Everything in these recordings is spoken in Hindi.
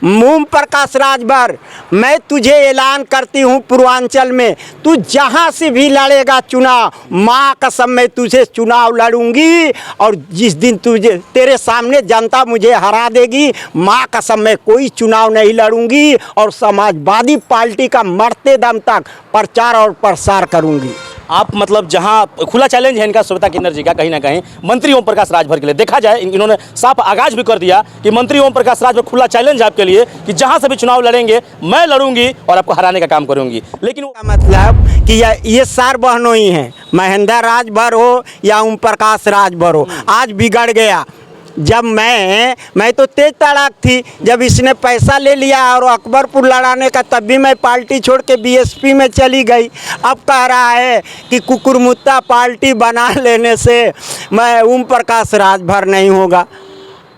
ओम प्रकाश राजभर, मैं तुझे ऐलान करती हूँ पूर्वांचल में, तू जहाँ से भी लड़ेगा चुनाव, माँ कसम मैं तुझे चुनाव लड़ूंगी। और जिस दिन तुझे तेरे सामने जनता मुझे हरा देगी, माँ कसम मैं कोई चुनाव नहीं लड़ूंगी और समाजवादी पार्टी का मरते दम तक प्रचार और प्रसार करूंगी। आप मतलब जहां खुला चैलेंज है इनका श्वेता किन्नर जी का कहीं ना कहीं मंत्री ओम प्रकाश राजभर के लिए, देखा जाए इन्होंने साफ आगाज भी कर दिया कि मंत्री ओम प्रकाश राजभर खुला चैलेंज आपके लिए कि जहां से भी चुनाव लड़ेंगे मैं लड़ूंगी और आपको हराने का काम करूंगी। लेकिन मतलब कि ये सार बहनों ही हैं, महेंद्र राजभर हो या ओम प्रकाश राजभर हो, आज बिगड़ गया। जब मैं तो तेज तड़ाक थी, जब इसने पैसा ले लिया और अकबरपुर लड़ाने का, तब भी मैं पार्टी छोड़ के बीएसपी में चली गई। अब कह रहा है कि कुकुरमुत्ता पार्टी बना लेने से मैं ओम प्रकाश राजभर नहीं होगा।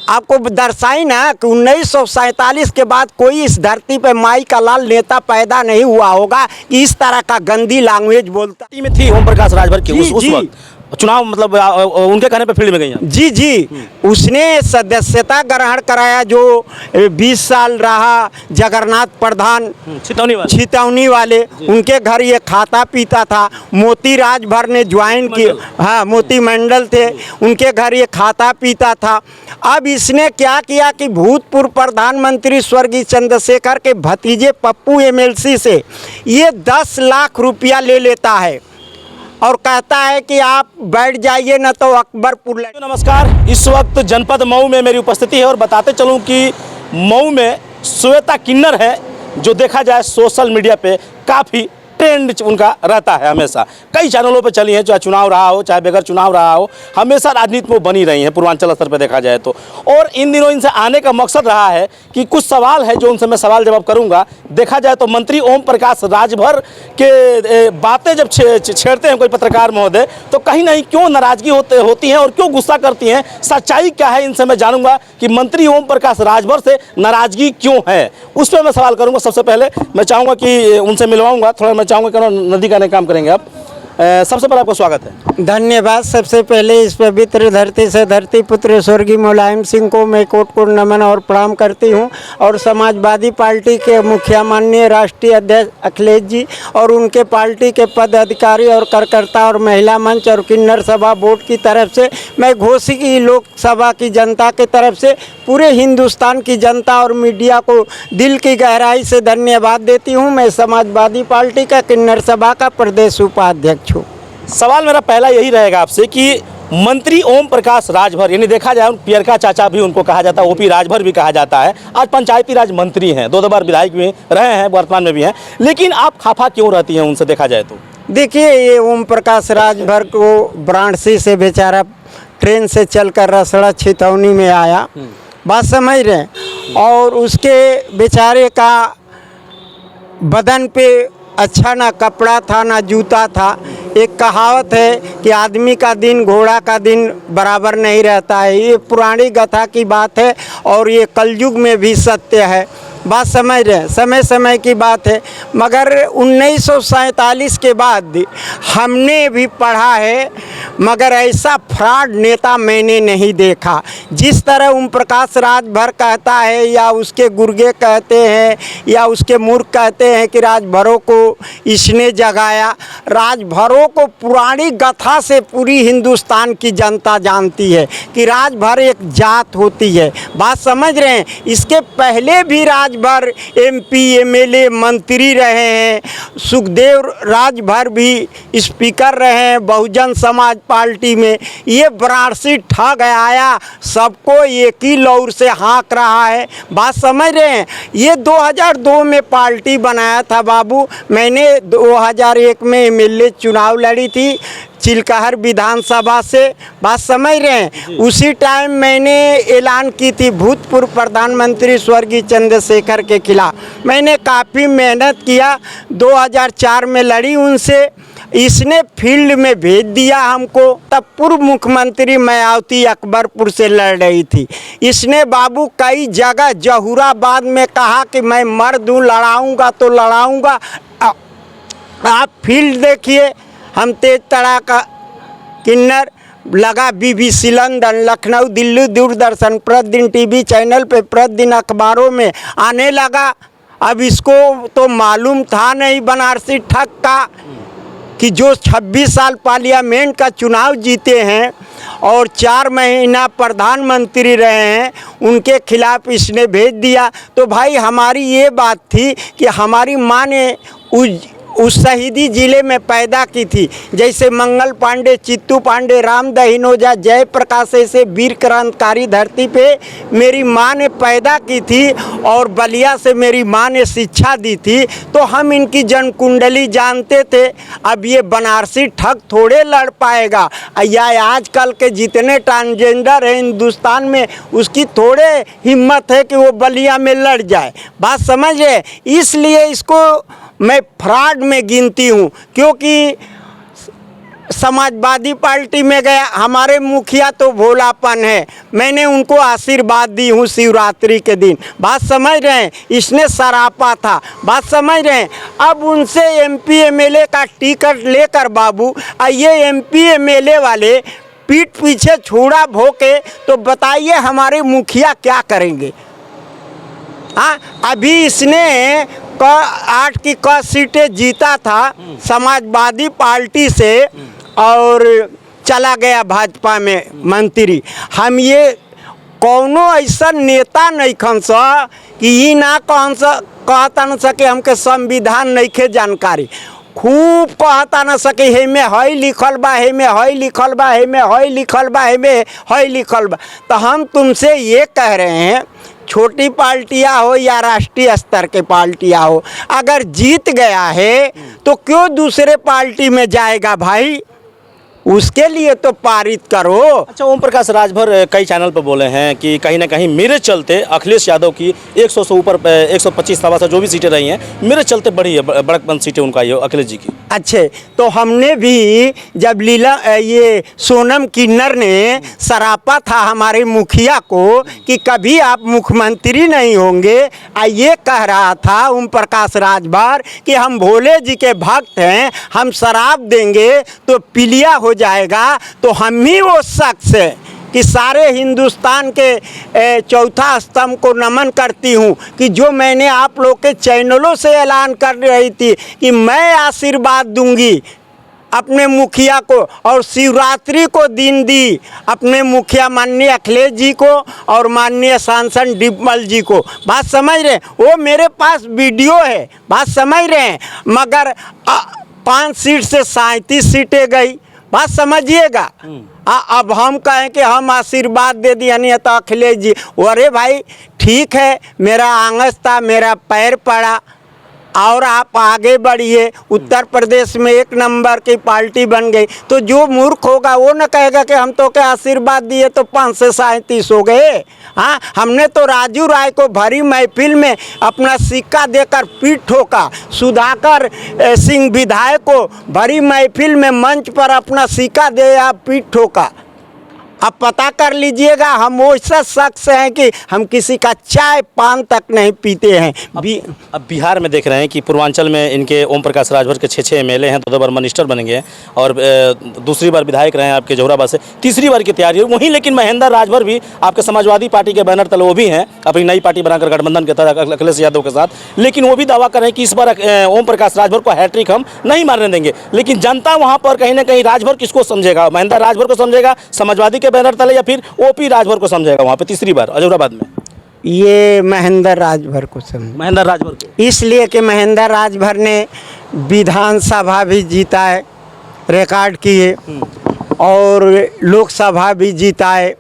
आपको दर्शाई ना कि 1947 के बाद कोई इस धरती पे माई का लाल नेता पैदा नहीं हुआ होगा कि इस तरह का गंदी लैंग्वेज बोलता। में थी ओम प्रकाश राजभर की उस वक्त चुनाव, मतलब उनके कहने पे फील्ड में गई हैं। जी, उसने सदस्यता ग्रहण कराया, जो 20 साल रहा जगन्नाथ प्रधान छितौनी वाले उनके घर ये खाता पीता था। मोती राजभर ने ज्वाइन किया, हाँ मोती मंडल थे, उनके घर ये खाता पीता था। अब इसने क्या किया कि भूतपूर्व प्रधानमंत्री स्वर्गीय चंद्रशेखर के भतीजे पप्पू एमएलसी से ये 10 लाख रुपया ले लेता है और कहता है कि आप बैठ जाइए न तो अकबरपुर। नमस्कार, इस वक्त जनपद मऊ में मेरी उपस्थिति है और बताते चलूं कि मऊ में श्वेता किन्नर है, जो देखा जाए सोशल मीडिया पे काफ़ी ट्रेंड उनका रहता है। हमेशा कई चैनलों पे चली हैं, चाहे चुनाव रहा हो चाहे बगैर चुनाव रहा हो, हमेशा राजनीति में बनी रही हैं पूर्वांचल स्तर पे देखा जाए तो। और इन दिनों इनसे आने का मकसद रहा है कि कुछ सवाल है जो उनसे मैं सवाल जवाब करूंगा। देखा जाए तो मंत्री ओम प्रकाश राजभर के बातें जब छेड़ते हैं कोई पत्रकार महोदय, तो कहीं ना क्यों नाराजगी होती है और क्यों गुस्सा करती हैं, सच्चाई क्या है, इनसे मैं जानूंगा कि मंत्री ओम प्रकाश राजभर से नाराजगी क्यों है, उस पर मैं सवाल करूंगा। सबसे पहले मैं चाहूँगा कि उनसे मिलवाऊंगा, थोड़ा मैं चाहूँगा कि नदी का काम करेंगे आप। सबसे पहले आपका स्वागत है। धन्यवाद। सबसे पहले इस पवित्र धरती से धरती पुत्र स्वर्गीय मुलायम सिंह को मैं कोट नमन और प्रणाम करती हूं, और समाजवादी पार्टी के मुखिया माननीय राष्ट्रीय अध्यक्ष अखिलेश जी और उनके पार्टी के पदाधिकारी और कार्यकर्ता और महिला मंच और किन्नर सभा बोर्ड की तरफ से, मैं घोसी की लोकसभा की जनता की तरफ से पूरे हिंदुस्तान की जनता और मीडिया को दिल की गहराई से धन्यवाद देती हूँ। मैं समाजवादी पार्टी का किन्नर सभा का प्रदेश उपाध्यक्ष हूँ। सवाल मेरा पहला यही रहेगा आपसे कि मंत्री ओम प्रकाश राजभर, यानी देखा जाए पियरका चाचा भी उनको कहा जाता है, ओपी राजभर भी कहा जाता है, आज पंचायती राज मंत्री हैं, 2 बार विधायक भी रहे हैं, वर्तमान में भी हैं, लेकिन आप खफा क्यों रहती हैं उनसे देखा जाए तो? देखिए, ये ओम प्रकाश राजभर को वाराणसी से बेचारा ट्रेन से चलकर रसड़ा छितौनी में आया, बात समझ रहे, और उसके बेचारे का बदन पे अच्छा ना कपड़ा था ना जूता था। एक कहावत है कि आदमी का दिन घोड़ा का दिन बराबर नहीं रहता है, ये पुरानी गाथा की बात है और ये कलयुग में भी सत्य है, बात समझ रहे हैं, समय समय की बात है। मगर 1947 के बाद हमने भी पढ़ा है, मगर ऐसा फ्रॉड नेता मैंने नहीं देखा। जिस तरह ओम प्रकाश राजभर कहता है या उसके गुर्गे कहते हैं या उसके मूर्ख कहते हैं कि राजभरों को इसने जगाया, राजभरों को पुरानी गाथा से पूरी हिंदुस्तान की जनता जानती है कि राजभर एक जात होती है, बात समझ रहे हैं। इसके पहले भी राजभर एमपी एमएलए मंत्री रहे हैं, सुखदेव राजभर भी स्पीकर रहे हैं बहुजन समाज पार्टी में। ये वाराणसी ठग आया, सबको एक ही लौर से हाँक रहा है, बात समझ रहे हैं। ये 2002 में पार्टी बनाया था बाबू, मैंने 2001 में एमएलए चुनाव लड़ी थी चिलकहर विधानसभा से, बात समझ रहे हैं। उसी टाइम मैंने ऐलान की थी भूतपूर्व प्रधानमंत्री स्वर्गीय चंद्रशेखर के खिलाफ। मैंने काफ़ी मेहनत किया, 2004 में लड़ी उनसे, इसने फील्ड में भेज दिया हमको। तब पूर्व मुख्यमंत्री मायावती अकबरपुर से लड़ रही थी। इसने बाबू कई जगह जहूराबाद में कहा कि मैं मर्द हूँ, लड़ाऊँगा तो लड़ाऊँगा। आप फील्ड देखिए, हम तेज तड़ाका किन्नर लगा BBC लंदन, लखनऊ, दिल्ली, दूरदर्शन, प्रतिदिन टीवी चैनल पे, प्रतिदिन अखबारों में आने लगा। अब इसको तो मालूम था नहीं बनारसी ठग का कि जो 26 साल पार्लियामेंट का चुनाव जीते हैं और 4 महीना प्रधानमंत्री रहे हैं, उनके खिलाफ इसने भेज दिया। तो भाई हमारी ये बात थी कि हमारी माँ ने उस शहीदी ज़िले में पैदा की थी, जैसे मंगल पांडे, चित्तू पांडे, राम दहिनोजा, जयप्रकाश ऐसे वीर क्रांतिकारी धरती पे मेरी माँ ने पैदा की थी और बलिया से मेरी माँ ने शिक्षा दी थी। तो हम इनकी जन्म कुंडली जानते थे। अब ये बनारसी ठग थोड़े लड़ पाएगा, या आजकल के जितने ट्रांसजेंडर हैं हिंदुस्तान में, उसकी थोड़े हिम्मत है कि वो बलिया में लड़ जाए। बात समझ है? इसलिए इसको मैं फ्रॉड में गिनती हूँ, क्योंकि समाजवादी पार्टी में गया, हमारे मुखिया तो भोलापन है, मैंने उनको आशीर्वाद दी हूँ शिवरात्रि के दिन। बात समझ रहे हैं? इसने सरापा था। बात समझ रहे हैं? अब उनसे MP MLA का टिकट लेकर बाबू, ये MP MLA वाले पीठ पीछे छुरा भोंके, तो बताइए हमारे मुखिया क्या करेंगे? हाँ, अभी इसने 8 की सीटें जीता था समाजवादी पार्टी से और चला गया भाजपा में मंत्री। हम ये कौनो ऐसा नेता नहीं खन सा कि ये ना कौन सा कहता न सके हमके संविधान नहीं के जानकारी, खूब कहता न सके हे में हई लिखल बा, हे में हई लिखल बा, हे में हई लिखल बा, हे में हई लिखल बा। तो हम तुमसे ये कह रहे हैं, छोटी पार्टियां हो या राष्ट्रीय स्तर के पार्टियां हो, अगर जीत गया है तो क्यों दूसरे पार्टी में जाएगा भाई? उसके लिए तो पारित करो। अच्छा, ओम प्रकाश राजभर कई चैनल पर बोले हैं कि कहीं ना कहीं मेरे चलते अखिलेश यादव की 100 से ऊपर 125 सवा जो भी सीटें रही हैं, मेरे चलते बड़ी है, बड़कपन सीटें उनका ये अखिलेश जी की। अच्छे, तो हमने भी जब ये सोनम किन्नर ने सरापा था हमारे मुखिया को कि कभी आप मुख्यमंत्री नहीं होंगे, ये कह रहा था ओम प्रकाश राजभर कि हम भोले जी के भक्त हैं, हम शराब देंगे तो पीलिया हो जाएगा। तो हम ही वो शख्स है कि सारे हिंदुस्तान के चौथा स्तंभ को नमन करती हूँ कि जो मैंने आप लोग के चैनलों से ऐलान कर रही थी कि मैं आशीर्वाद दूंगी अपने मुखिया को, और शिवरात्रि को दिन दी अपने मुखिया माननीय अखिलेश जी को और माननीय सांसद डिम्पल जी को। बात समझ रहे हैं? वो मेरे पास वीडियो है। बात समझ रहे हैं? मगर 5 सीट से 37 सीटें गई। बात समझिएगा। अब हम कहें कि हम आशीर्वाद दे दिए नहीं तो अखिलेश जी, अरे भाई ठीक है, मेरा आंगस था, मेरा पैर पड़ा और आप आगे बढ़िए। उत्तर प्रदेश में 1 नंबर की पार्टी बन गई, तो जो मूर्ख होगा वो न कहेगा कि हम तो क्या आशीर्वाद दिए तो 5 से 37 हो गए। हाँ, हमने तो राजू राय को भरी महफिल में अपना सिक्का देकर पीठ ठोका, सुधाकर सिंह विधायक को भरी महफिल में मंच पर अपना सिक्का दे या पीठ ठोका। अब पता कर लीजिएगा, हम वो ऐसा शख्स हैं कि हम किसी का चाय पान तक नहीं पीते हैं। अब बिहार में देख रहे हैं कि पूर्वांचल में इनके ओम प्रकाश राजभर के 6 MLA हैं, 2 बार मिनिस्टर बनेंगे हैं और दूसरी बार विधायक रहे हैं आपके जौहराबाद से, तीसरी बार की तैयारी है वहीं। लेकिन महेंद्र राजभर भी आपके समाजवादी पार्टी के बैनर तले वो भी हैं, अपनी नई पार्टी बनाकर गठबंधन के तहत अखिलेश यादव के साथ। लेकिन वो भी दावा कर रहे हैं कि इस बार ओम प्रकाश राजभर को हैट्रिक हम नहीं मारने देंगे। लेकिन जनता वहाँ पर कहीं ना कहीं राजभर किसको समझेगा? महेंद्र राजभर को समझेगा समाजवादी के बैनर तले, या फिर OP राजभर को समझेगा वहाँ पे तीसरी बार अजौराबाद में? ये महेंद्र राजभर को समझ, महेंद्र राजभर को, इसलिए कि महेंद्र राजभर ने विधानसभा भी जीता है, रिकॉर्ड किए, और लोकसभा भी जीता है।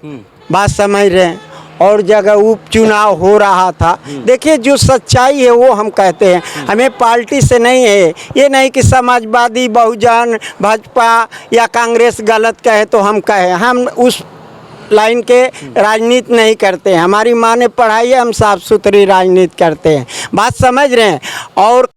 बात समझ रहे हैं? और जगह उपचुनाव हो रहा था। देखिए, जो सच्चाई है वो हम कहते हैं, हमें पार्टी से नहीं है। ये नहीं कि समाजवादी, बहुजन, भाजपा या कांग्रेस गलत कहे तो हम कहें, हम उस लाइन के राजनीति नहीं करते हैं। हमारी माँ ने पढ़ाई है, हम साफ सुथरी राजनीति करते हैं। बात समझ रहे हैं? और